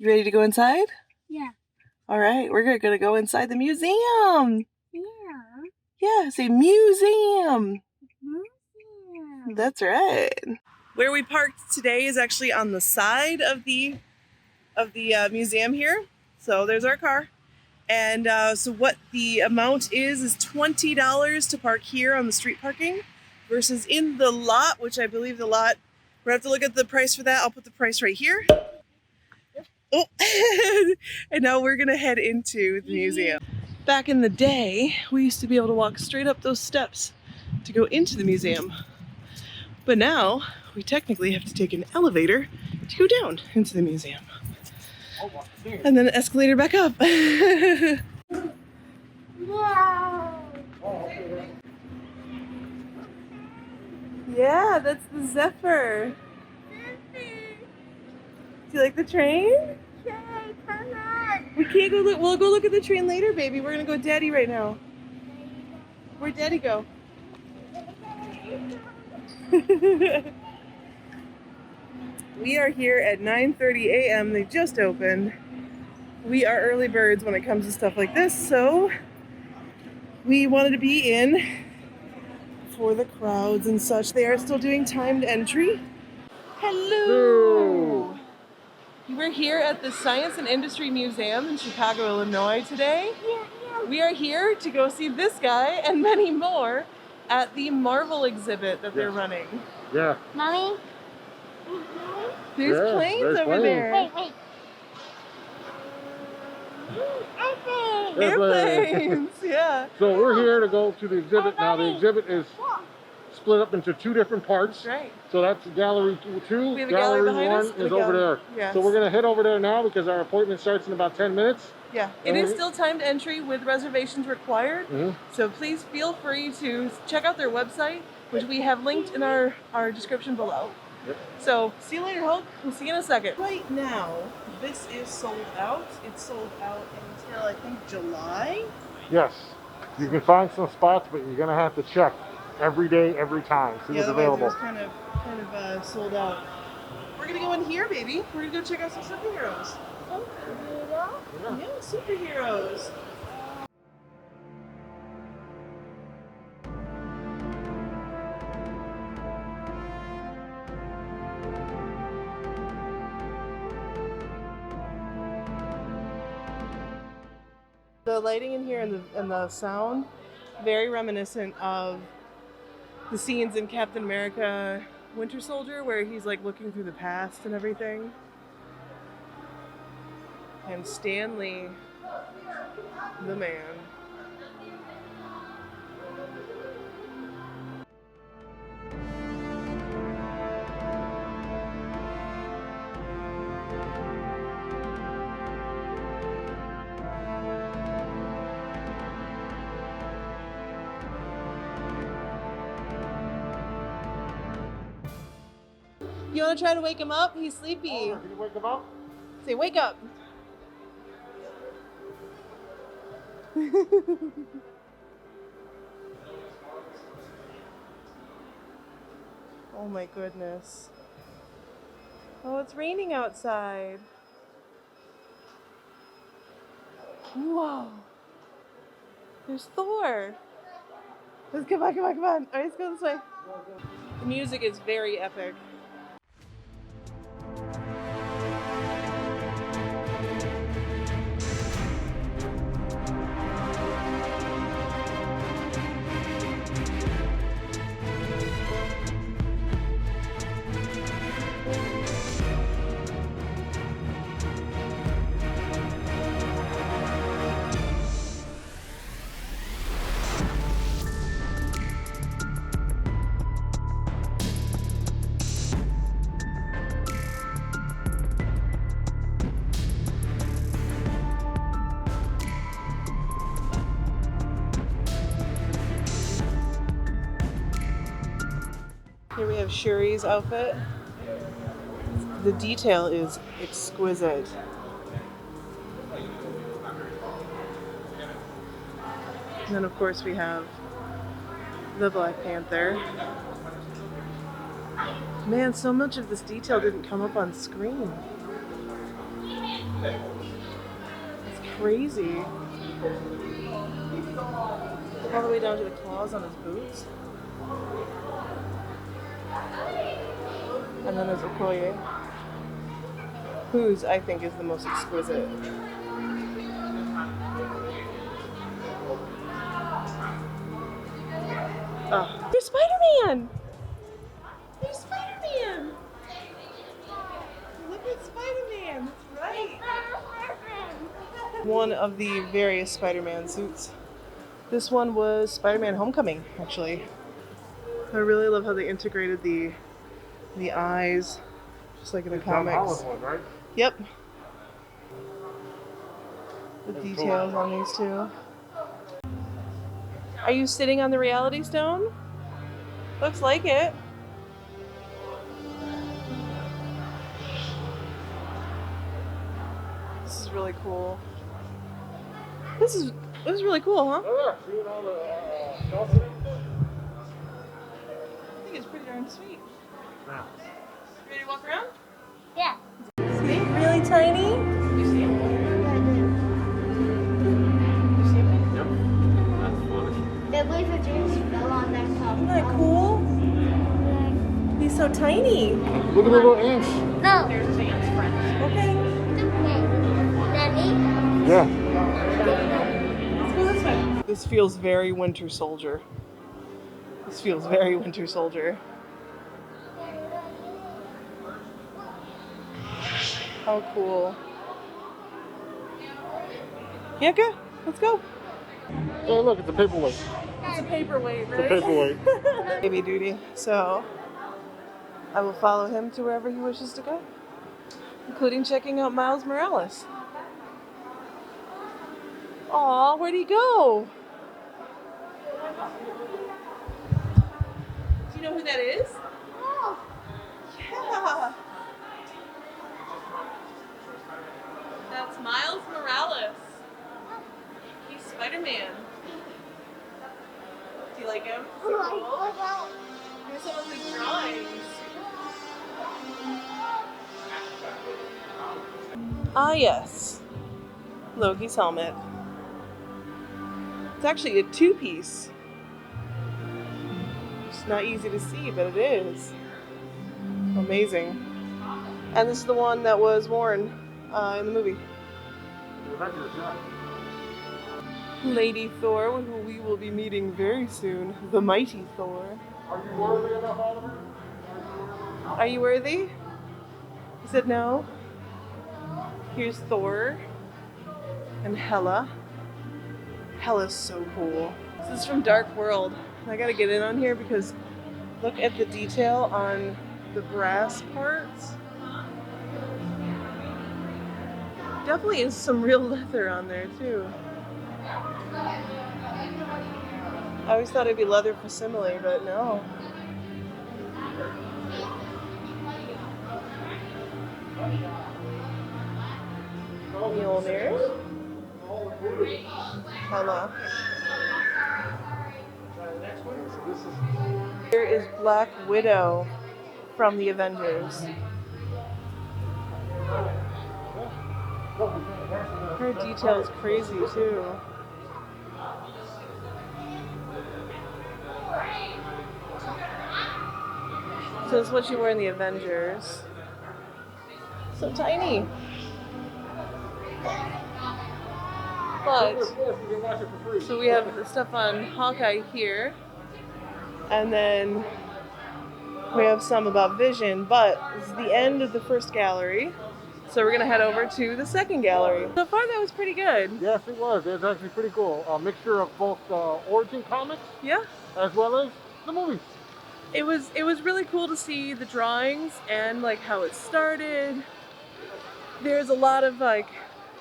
You ready to go inside? Yeah. All right, we're gonna go inside the museum. Yeah. Yeah, say museum. Museum. That's right. Where we parked today is actually on the side of the museum here. So there's our car. And so what the amount is $20 to park here on the street parking versus in the lot, which I believe the lot, we're gonna have to look at the price for that. I'll put the price right here. Oh, and now we're gonna head into the museum. Back in the day, we used to be able to walk straight up those steps to go into the museum. But now, we technically have to take an elevator to go down into the museum. And then an escalator back up. Yeah, that's the Zephyr. Do you like the train? Okay, come on. We can't go look. We'll go look at the train later, baby. We're gonna go with Daddy right now. Where'd Daddy go? We are here at 9:30 a.m. They just opened. We are early birds when it comes to stuff like this, so we wanted to be in for the crowds and such. They are still doing timed entry. Hello! We're here at the Science and Industry Museum in Chicago, Illinois today. We are here to go see this guy and many more at the Marvel exhibit that they're running. Yeah. Mommy? There's planes there's over planes. there. Wait. Airplanes, yeah. So we're here to go to the exhibit now. The exhibit is split up into two different parts. Right. So that's gallery 2. We have a gallery behind us one and is a over gallery. there. Yes. So we're going to head over there now because our appointment starts in about 10 minutes. Yeah, it is still timed entry with reservations required. So please feel free to check out their website, which we have linked in our description below. Yep. So see you later, Hulk. We'll see you in a second. Right now, this is sold out. It's sold out until I think July. Yes. You can find some spots, but you're going to have to check every day, every time. See what's available. It's kind of sold out. We're gonna go in here, baby. We're gonna go check out some superheroes. Yeah, superheroes. The lighting in here and the sound, very reminiscent of the scenes in Captain America Winter Soldier where he's like looking through the past and everything. And Stanley, the man. You want to try to wake him up? He's sleepy. Can you wake him up? Say, wake up. Oh my goodness. Oh, it's raining outside. Whoa. There's Thor. Come on. All right, let's go this way. The music is very epic. Here we have Shuri's outfit. The detail is exquisite. And then of course we have the Black Panther. Man, so much of this detail didn't come up on screen. It's crazy. All the way down to the claws on his boots. And then there's Okoye, whose I think is the most exquisite. Oh, there's Spider-Man! There's Spider-Man! Look at Spider-Man, that's right! One of the various Spider-Man suits. This one was Spider-Man Homecoming, actually. I really love how they integrated the eyes, just like in the comics. Tom Holland one, right? Yep. The details on these two. Are you sitting on the Reality Stone? Looks like it. This is really cool. This is really cool, huh? Oh yeah, seeing all the shells and everything. I think it's pretty darn sweet. Now. Ready to walk around? Yeah. See? Really tiny? You see him? You see him? Yep. That's funny. The laser dreams fell on that top. Isn't that cool? He's so tiny. Look at the little ants. No. There's his aunt's friend. Okay. Daddy? Yeah. Let's go this way. This feels very Winter Soldier. This feels very Winter Soldier. How cool. Bianca, let's go. Hey, look, it's a paperweight. It's a paperweight, right? It's a paperweight. Baby duty. So I will follow him to wherever he wishes to go, including checking out Miles Morales. Aw, where'd he go? Do you know who that is? Oh. Yeah. That's Miles Morales. He's Spider-Man. Do you like him? Is he cool? Here's some of his drawings. Ah, yes. Loki's helmet. It's actually a two-piece. It's not easy to see, but it is. Amazing. And this is the one that was worn in the movie. Lady Thor, who we will be meeting very soon. The mighty Thor. Are you worthy enough, Oliver? Are you worthy? He said no. Here's Thor and Hela. Hela's so cool. This is from Dark World. I gotta get in on here because look at the detail on the brass parts. Definitely is some real leather on there too. I always thought it'd be leather facsimile, but no. Mjolnir. Hela. Here is Black Widow from the Avengers. Her detail is crazy too. So this is what you wear in the Avengers. So tiny. But, so we have the stuff on Hawkeye here. And then we have some about Vision, but this is the end of the first gallery. So we're gonna head over to the second gallery. So far that was pretty good. Yes, it was. It was actually pretty cool. A mixture of both origin comics, Yeah. as well as the movies. It was really cool to see the drawings and like how it started. There's a lot of like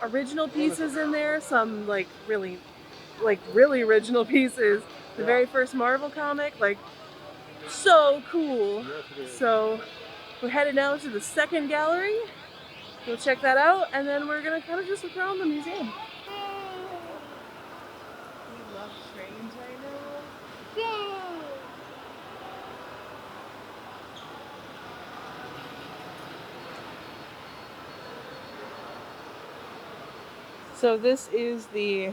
original pieces in there, some like really original pieces. The very first Marvel comic, like so cool. Yes, it is. So we're headed now to the second gallery. We'll check that out, and then we're gonna kind of just look around the museum. We love trains right now. Yay! So this is the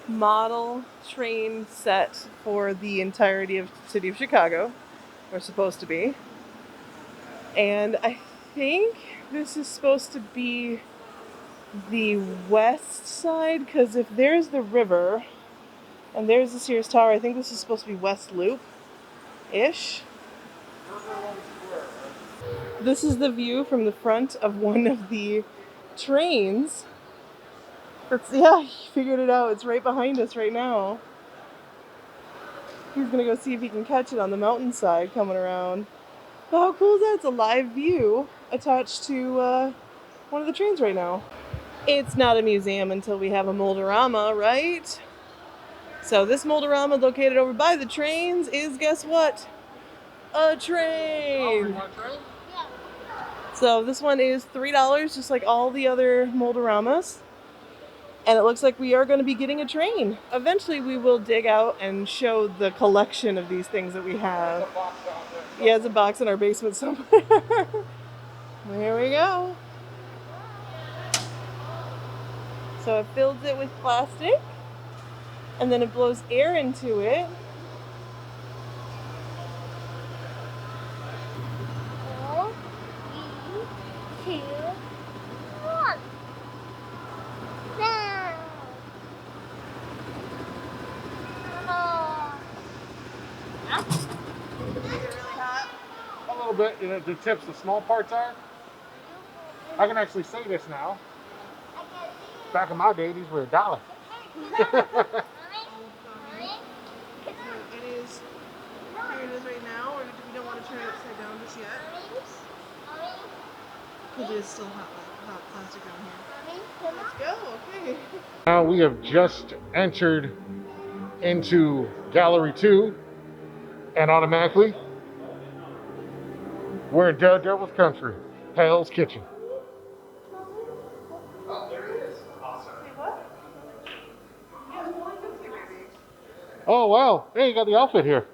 model train set for the entirety of the city of Chicago, or supposed to be. And I think this is supposed to be the west side, because if there's the river and there's the Sears Tower, I think this is supposed to be West Loop-ish. This is the view from the front of one of the trains. Yeah, he figured it out. It's right behind us right now. He's gonna go see if he can catch it on the mountainside coming around. But how cool is that? It's a live view attached to one of the trains right now. It's not a museum until we have a Moldorama, right? So this Moldorama located over by the trains is, guess what? A train! So this one is $3, just like all the other Moldoramas. And it looks like we are going to be getting a train. Eventually we will dig out and show the collection of these things that we have. Yeah, there's a box in our basement somewhere. There we go. So it fills it with plastic, and then it blows air into it. Three, two, one. Now. A little bit. You know, the tips, the small parts are. I can actually say this now. Back in my day, these were $1. It is. Here it is right now, or we don't want to turn it upside down just yet. Because it is still hot plastic down here. Let's go, okay. Now we have just entered into Gallery 2, and automatically we're in Daredevil's country, Hell's Kitchen. Oh, there it is. Awesome. Hey, what? Yeah, it's only 50, baby. Oh wow! Hey, you got the outfit here.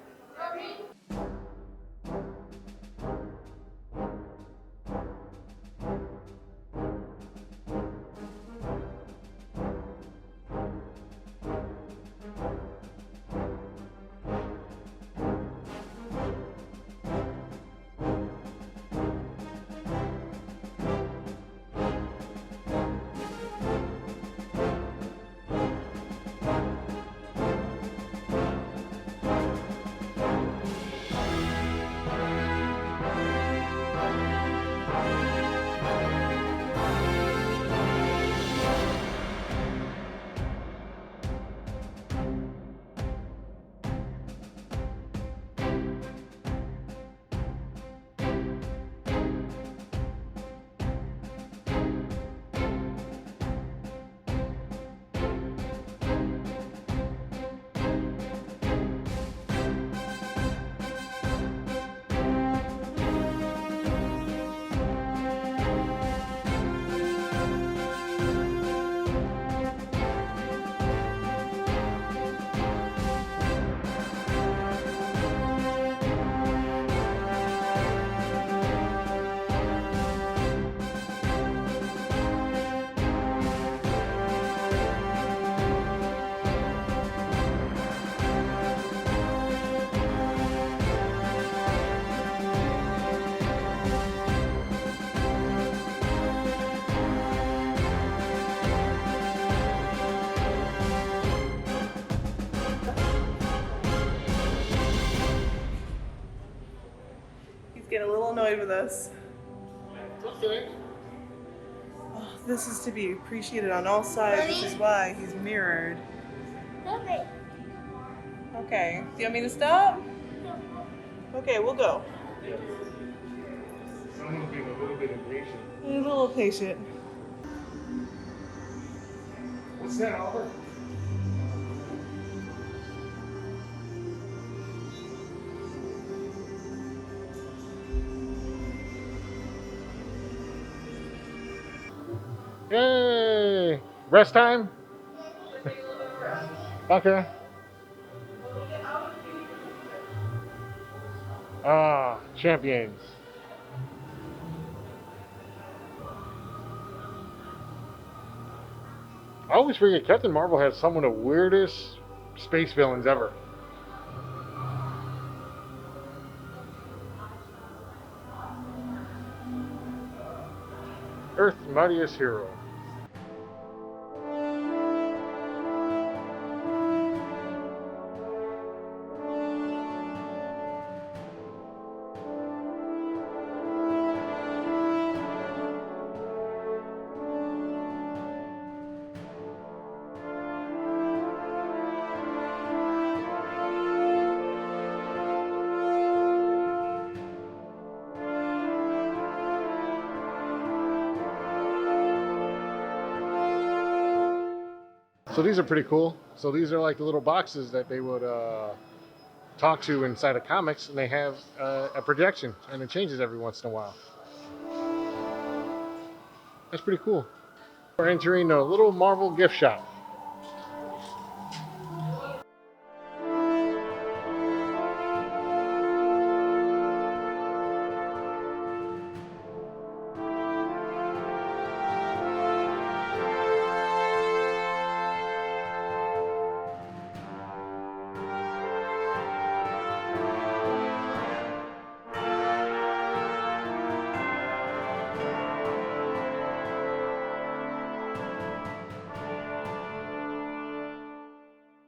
Getting a little annoyed with us. Okay. Oh, this is to be appreciated on all sides, which is why he's mirrored. Okay, do you want me to stop? Okay, we'll go. Someone being a little bit impatient. He's a little patient. What's that, Albert? Yay! Rest time? Okay. Ah, champions. always forget Captain Marvel has some of the weirdest space villains ever. Earth's mightiest hero. So these are pretty cool. So these are like the little boxes that they would talk to inside of comics, and they have a projection, and it changes every once in a while. That's pretty cool. We're entering a little Marvel gift shop.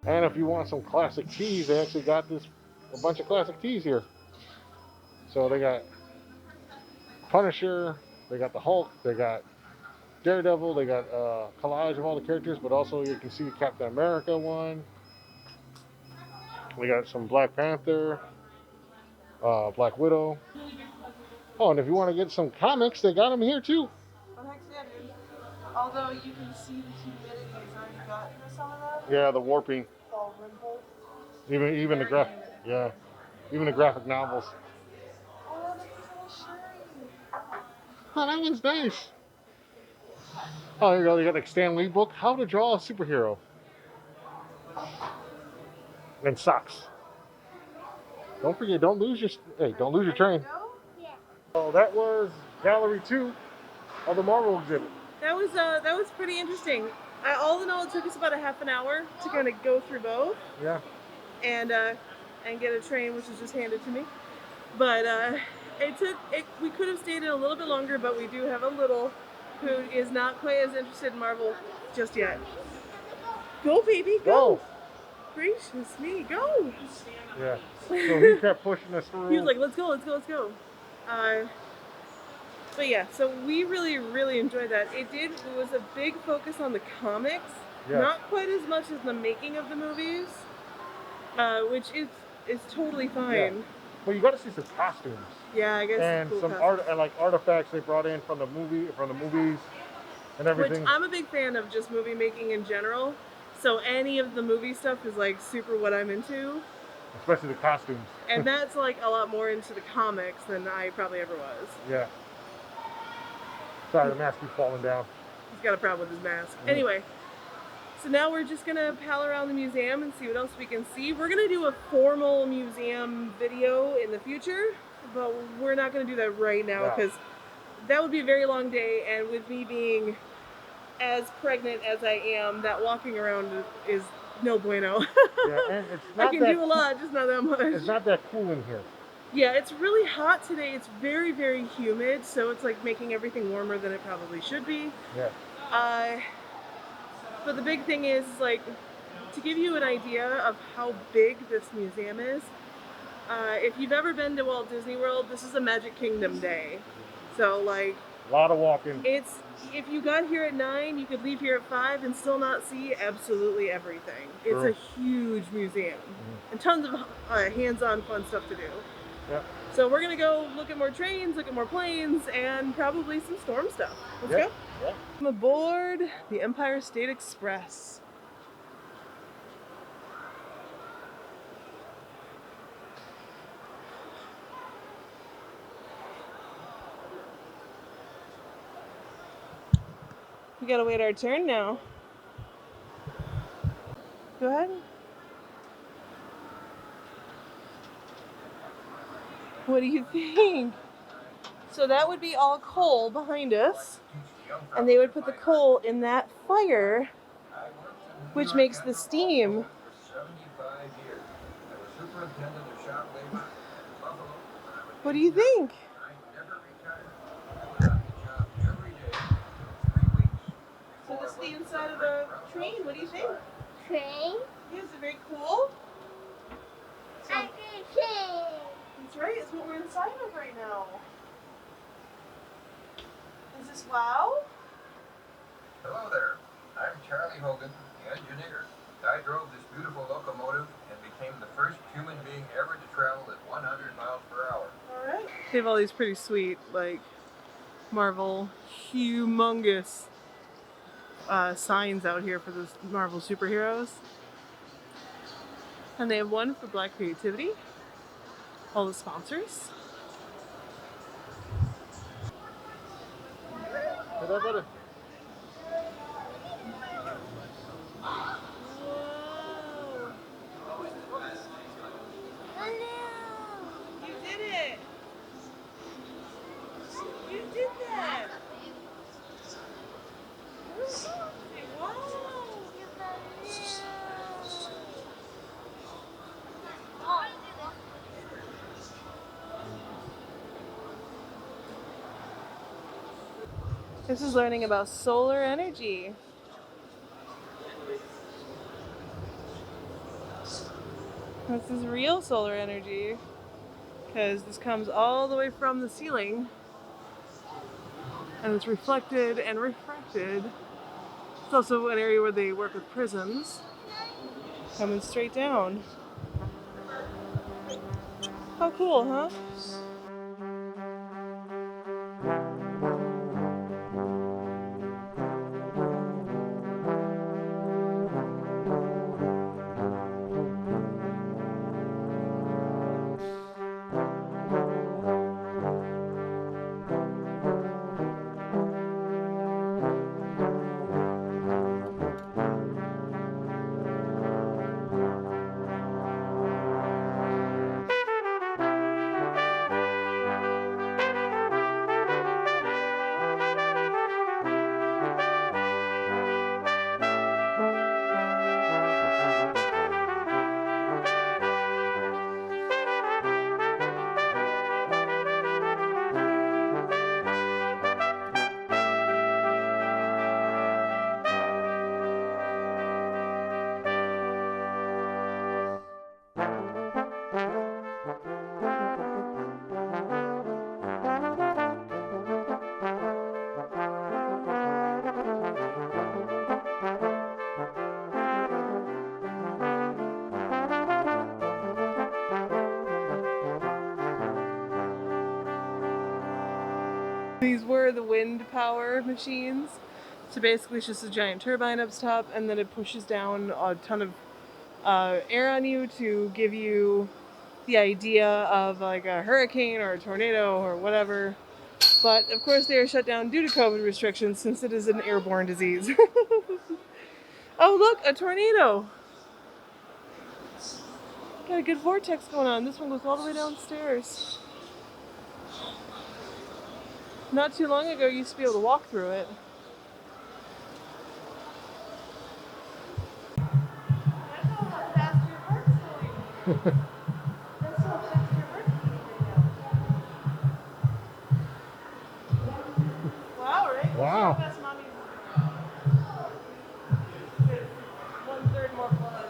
And if you want some classic tees, they actually got a bunch of classic tees here. So they got Punisher, they got the Hulk, they got Daredevil, they got a collage of all the characters, but also you can see the Captain America one. We got some Black Panther, Black Widow. Oh, and if you want to get some comics, they got them here too. Oh, heck yeah, dude. Although you can see the humidity has already gotten to some of that. Yeah, the warping. All wrinkles. Even the graphic novels. Oh, this is so shiny. Oh, that one's nice. Oh, there you go. They got the Stan Lee book, How to Draw a Superhero. And socks. Don't forget, don't lose your train. Yeah. So that was Gallery 2 of the Marvel exhibit. That was pretty interesting. All in all, it took us about a half an hour to kind of go through both. Yeah. And get a train, which was just handed to me. But we could have stayed in a little bit longer, but we do have a little who is not quite as interested in Marvel just yet. Go, baby, go! Gracious me, go! Yeah. So he kept pushing us through. He was like, let's go, let's go, let's go. But yeah, so we really, really enjoyed that. It was a big focus on the comics, Yeah. not quite as much as the making of the movies, which is totally fine. Yeah. Well, you got to see some costumes. Yeah, I guess. And cool some costumes. artifacts they brought in from the movies, and everything. Which I'm a big fan of just movie making in general. So any of the movie stuff is like super what I'm into. Especially the costumes. And that's like a lot more into the comics than I probably ever was. Yeah. Sorry, the mask keeps falling down. He's got a problem with his mask. Anyway, so now we're just gonna pal around the museum and see what else we can see. We're gonna do a formal museum video in the future, but we're not gonna do that right now because that would be a very long day, and with me being as pregnant as I am, that walking around is no bueno. Yeah, and it's not I can do a lot, just not that much. It's not that cool in here. Yeah, it's really hot today. It's very, very humid, so it's like making everything warmer than it probably should be. Yeah. But the big thing is like, to give you an idea of how big this museum is, if you've ever been to Walt Disney World, this is a Magic Kingdom day. So like, a lot of walking. If you got here at 9, you could leave here at 5 and still not see absolutely everything. It's True. a huge museum and tons of hands-on fun stuff to do. Yeah. So we're gonna go look at more trains, look at more planes, and probably some storm stuff. Let's go. Yeah. I'm aboard the Empire State Express. We gotta wait our turn now. Go ahead. What do you think? So that would be all coal behind us, and they would put the coal in that fire which makes the steam. What do you think? So this is the inside of the train. What do you think? Train? Yeah, is it very cool? So, I can train. that's right. It's what we're inside of right now. Is this wow? Hello there. I'm Charlie Hogan, the engineer. I drove this beautiful locomotive and became the first human being ever to travel at 100 miles per hour. All right. They have all these pretty sweet, like, Marvel humongous signs out here for the Marvel superheroes. And they have one for Black Creativity. All the sponsors. Is that better? You did it! You did that! Wow! This is learning about solar energy. This is real solar energy because this comes all the way from the ceiling and it's reflected and refracted. It's also an area where they work with prisms coming straight down. How cool, huh? These were the wind power machines. So basically it's just a giant turbine up top and then it pushes down a ton of air on you to give you the idea of like a hurricane or a tornado or whatever. But of course they are shut down due to COVID restrictions since it is an airborne disease. Oh look, a tornado! Got a good vortex going on. This one goes all the way downstairs. Not too long ago, you used to be able to walk through it. That's how fast your heart's going. That's how fast your heart's beating right now. Wow, right? Wow. That's how fast mommy's with 1/3 more blood.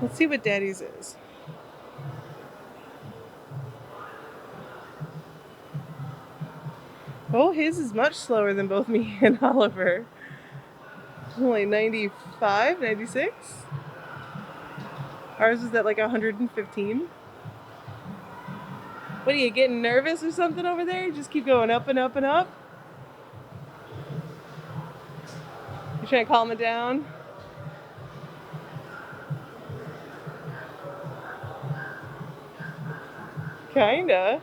Let's see what Daddy's is. Oh, his is much slower than both me and Oliver. Only 95, 96. Ours is at like 115. What are you, getting nervous or something over there? Just keep going up and up and up? You trying to calm it down? Kinda.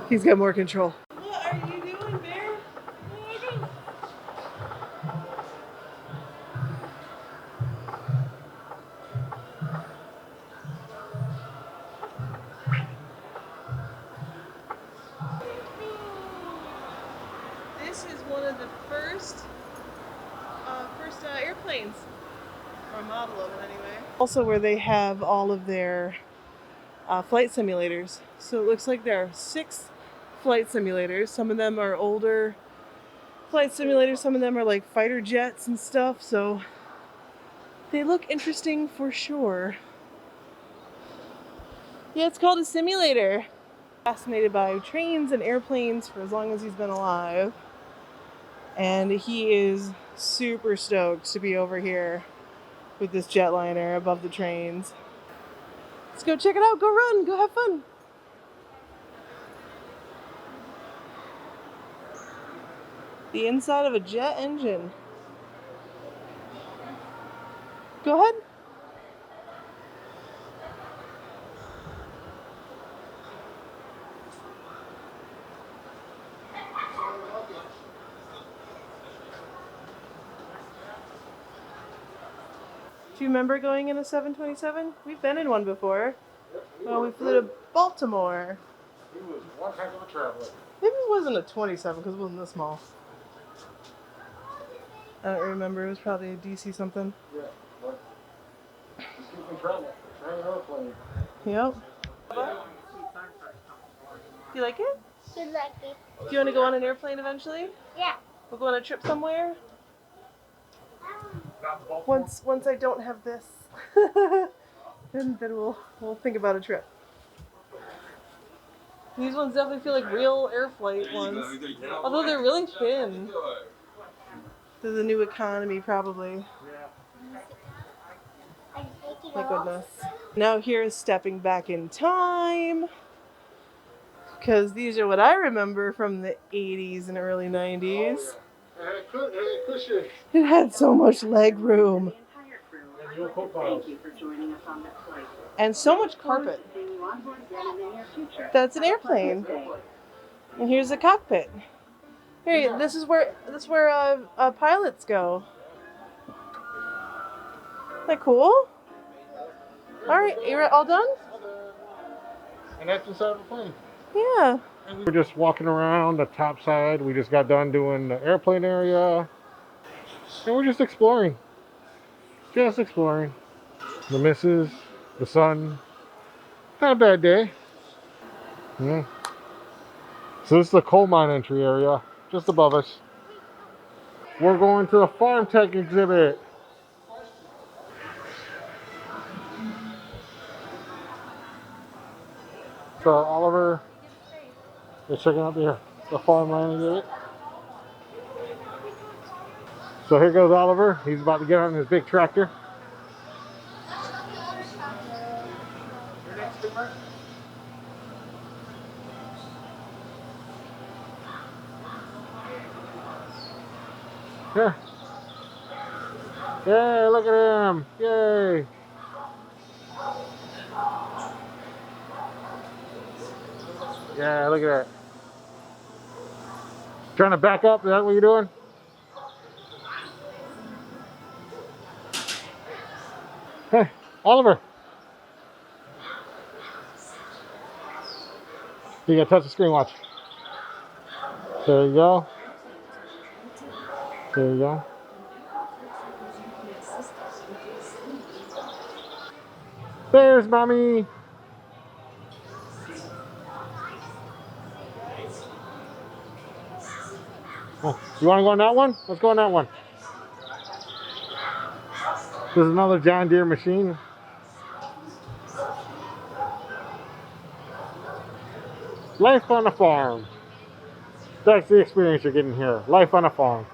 He's got more control. What are you doing, Bear? this is one of the first airplanes, or a model of it anyway. Also where they have all of their flight simulators. So it looks like there are 6 flight simulators. Some of them are older flight simulators, some of them are like fighter jets and stuff, so they look interesting for sure. Yeah, it's called a simulator. Fascinated by trains and airplanes for as long as he's been alive. And he is super stoked to be over here with this jetliner above the trains. Let's go check it out, go run, go have fun. The inside of a jet engine. Go ahead. Do you remember going in a 727? We've been in one before. Well, we flew to Baltimore. He was one heck of a traveler. Maybe it wasn't a 27 because it wasn't this small. I don't remember. It was probably a DC something. Yeah, but just keep me traveling. Train airplane. Yep. Do you like it? Good lucky. Do you want to go on an airplane eventually? Yeah. We'll go on a trip somewhere? Once I don't have this, then we'll think about a trip. These ones definitely feel like real air flight ones, although they're really thin. They're the new economy, probably. My goodness. Now here's stepping back in time, because these are what I remember from the 80s and early 90s. Cushion. It had so much leg room. And so much carpet. That's an airplane. And here's the cockpit. Here, this is where pilots go. Isn't that cool? All right, you're all done? And that's inside of the plane. Yeah. We're just walking around the top side. We just got done doing the airplane area. And we're just exploring. Just exploring. The missus, the sun. Not a bad day. Yeah. So this is the coal mine entry area, just above us. We're going to the farm tech exhibit. So Oliver is checking out the farmland exhibit. So here goes Oliver. He's about to get on his big tractor. Here. Yay, look at him. Yay. Yeah, look at that. Trying to back up, is that what you're doing? Hey, Oliver. You gotta touch the screen, watch. There you go. There you go. There's mommy. Oh, you want to go on that one? Let's go on that one. This is another John Deere machine. Life on a farm. That's the experience you're getting here. Life on a farm.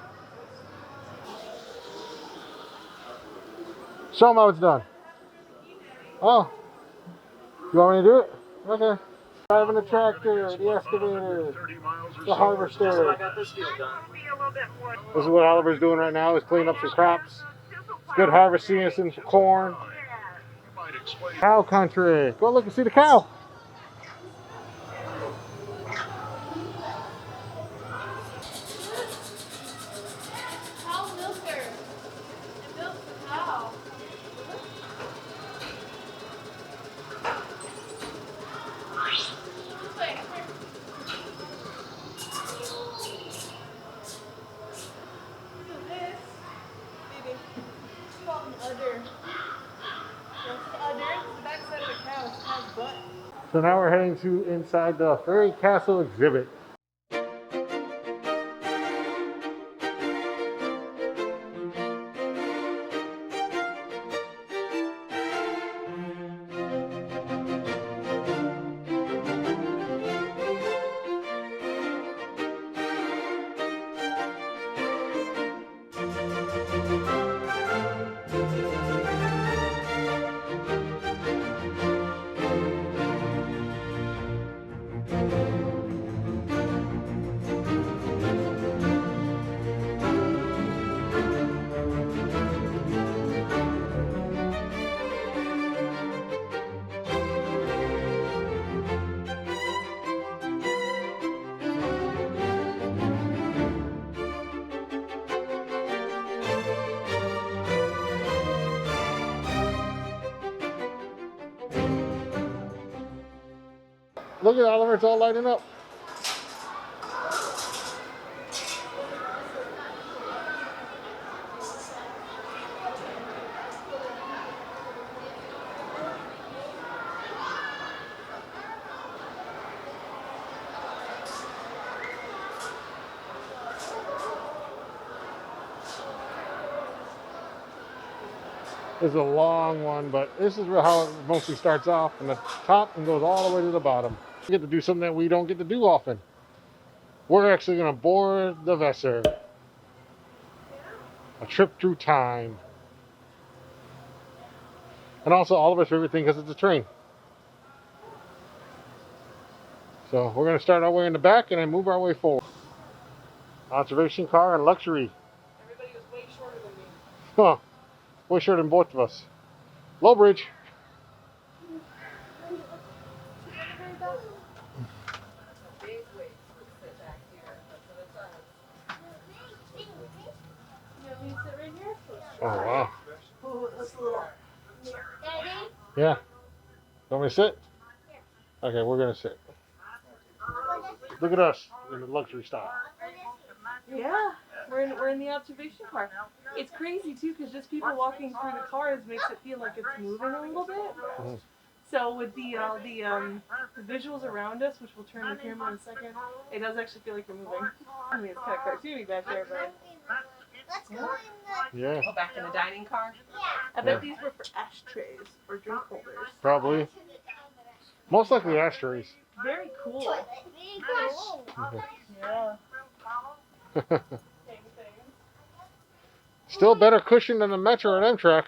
Show them how it's done. Oh, you want me to do it? Okay. Driving the tractor, the excavator, the harvester. This is what Oliver's doing right now, is cleaning up some crops. It's good harvest season for corn. Cow country. Go look and see the cow. So now we're heading to inside the Fairy Castle exhibit. Look at Oliver, it's all lighting up. This is a long one, but this is how it mostly starts off from the top and goes all the way to the bottom. We get to do something that we don't get to do often. We're actually going to board the Zephyr. A trip through time. And also Oliver's favorite thing because it's a train. So we're going to start our way in the back and then move our way forward. Observation car and luxury. Everybody was way shorter than me. Huh. Way shorter than both of us. Low bridge. Oh, wow. Ooh, that's a little. Daddy? Yeah. Want me to sit? Okay, we're going to sit. Look at us in the luxury style. Yeah, we're in the observation car. It's crazy too, because just people walking through the cars makes it feel like it's moving a little bit. Mhm. So with the visuals around us, which we'll turn the camera in a second, it does actually feel like we're moving. I mean, it's kind of cartoony back there, but Let's go in Yeah, oh, back in the dining car. the... I bet these were for ashtrays or drink holders. probably. Most likely ashtrays. Very cool. Mhm. Yeah. Still better cushion than the Metro and Amtrak.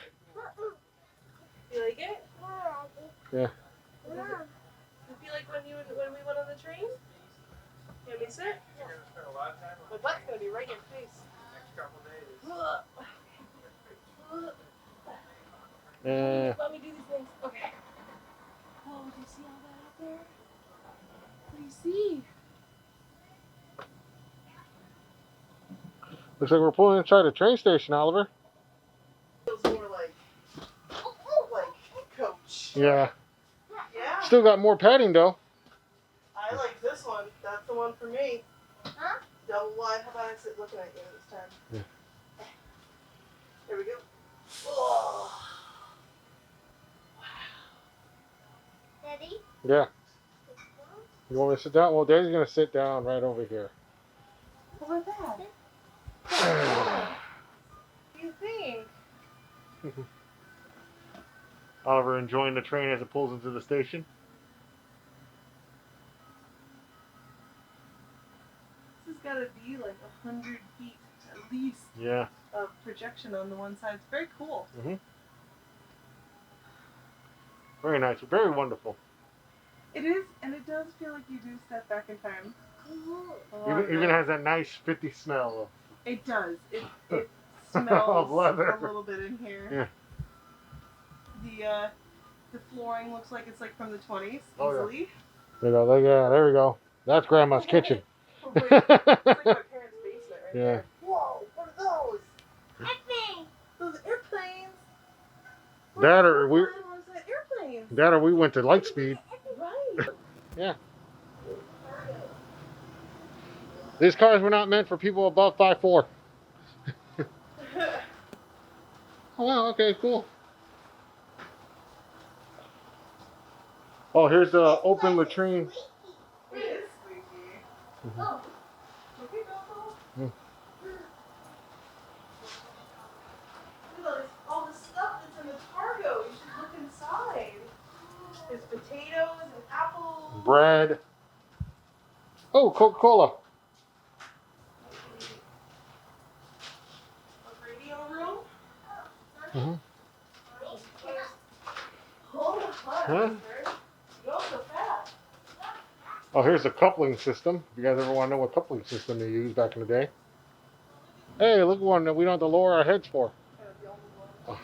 You like it? Yeah. Does it feel like when we went on the train? You want me to sit? My butt's gonna be right in your face. Let me do these things. Okay. Oh, do you see all that out there? What do you see? Looks like we're pulling inside the train station, Oliver. Feels more like coach. Yeah. Yeah. Still got more padding though. I like this one. That's the one for me. Huh? Double wide. How about I sit looking at you this time? Yeah. There we go. Oh. Daddy? Yeah. You want me to sit down? Well, Daddy's gonna sit down right over here. How about that? What do you think? Oliver enjoying the train as it pulls into the station. This has got to be like 100 feet at least Yeah. of projection on the one side. It's very cool. Very nice. Very wonderful. It is, and it does feel like you do step back in time. Even has that nice 50 smell. It does. It smells Of leather. a little bit in here. Yeah. The flooring looks like it's like from the 20s Oh, yeah. easily. There we go. That's Grandma's kitchen. It's like my parents' basement right Yeah. there. Whoa, what are those? Epping! Those airplanes. That or we Airplanes. we went to Lightspeed. Right. Yeah. These cars were not meant for people above 5'4". Oh wow, okay, cool. Oh, here's the open latrine. It is squeaky. Oh, okay, Bethel. Mm. Look at all the stuff that's in the cargo. You should look inside. There's potatoes and apples. Bread. Oh, Coca-Cola. A radio room. Mm-hmm. Hold on, Huh? sir. You go so fast. Oh, here's the coupling system. If you guys ever want to know what coupling system they used back in the day. Hey, look at one that we don't have to lower our heads for. And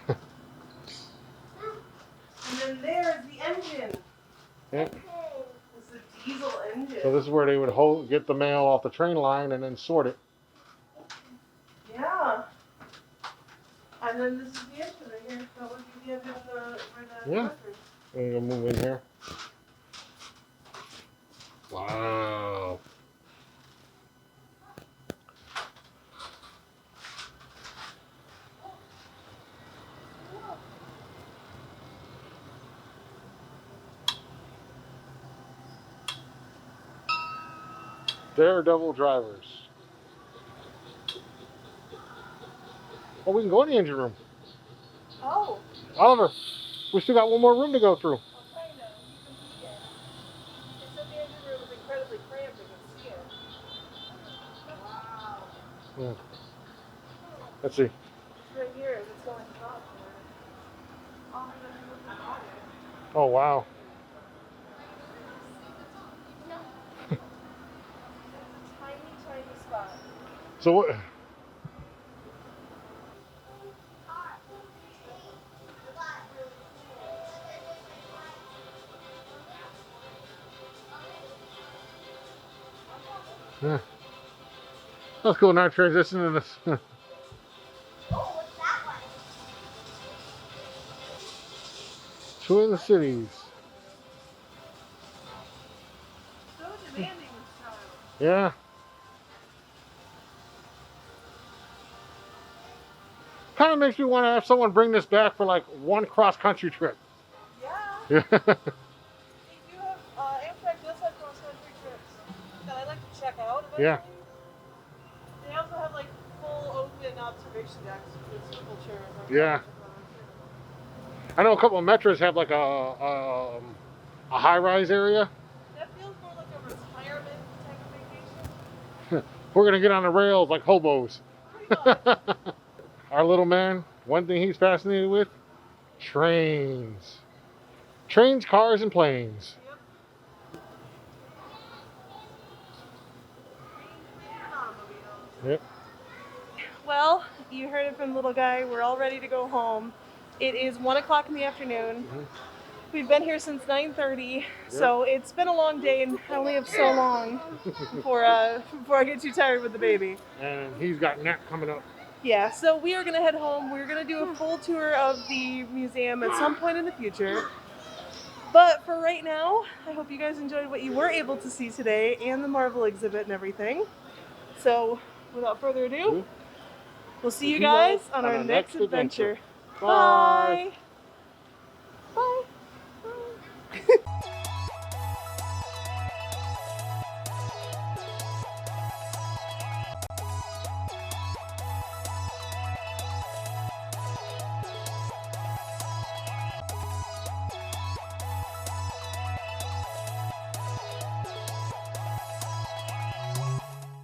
then there's the engine. Yeah. It's the diesel engine. So this is where they would get the mail off the train line and then sort it. Yeah. And then this is the engine right here. That would be the engine where the Yeah. record. I'm gonna move in here. Wow. Daredevil drivers. Oh, we can go in the engine room. Oh. Oliver, we still got one more room to go through. I know. You can see it. They said the engine room was incredibly cramped. You can see it. Wow. Yeah. Let's see. It's right here. It's going to top. Oh, there's a little water. Oh, wow. Tiny, tiny spot. So what? Yeah. That's cool. Now transition to this. Oh, what's that one? Twin Cities. So demanding this time. Yeah. Kind of makes me want to have someone bring this back for like one cross-country trip. Yeah. Yeah. They do have, Amtrak does have cross-country trips that I like to check out eventually. Yeah. They also have like full open observation decks with swivel chairs. Yeah. I know a couple of metros have like a high-rise area. That feels more like a retirement type of vacation. We're gonna get on the rails like hobos. Pretty much. Our little man, one thing he's fascinated with, trains. Trains, cars, and planes. Yep. Well, you heard it from little guy. We're all ready to go home. It is 1 o'clock in the afternoon. Mhm. We've been here since 9:30, so it's been a long day, and I only have so long before I get too tired with the baby. And he's got nap coming up. Yeah, so we are gonna head home. We're gonna do a full tour of the museum at some point in the future. But for right now, I hope you guys enjoyed what you were able to see today and the Marvel exhibit and everything. So without further ado, we'll see you guys on our next adventure. Bye.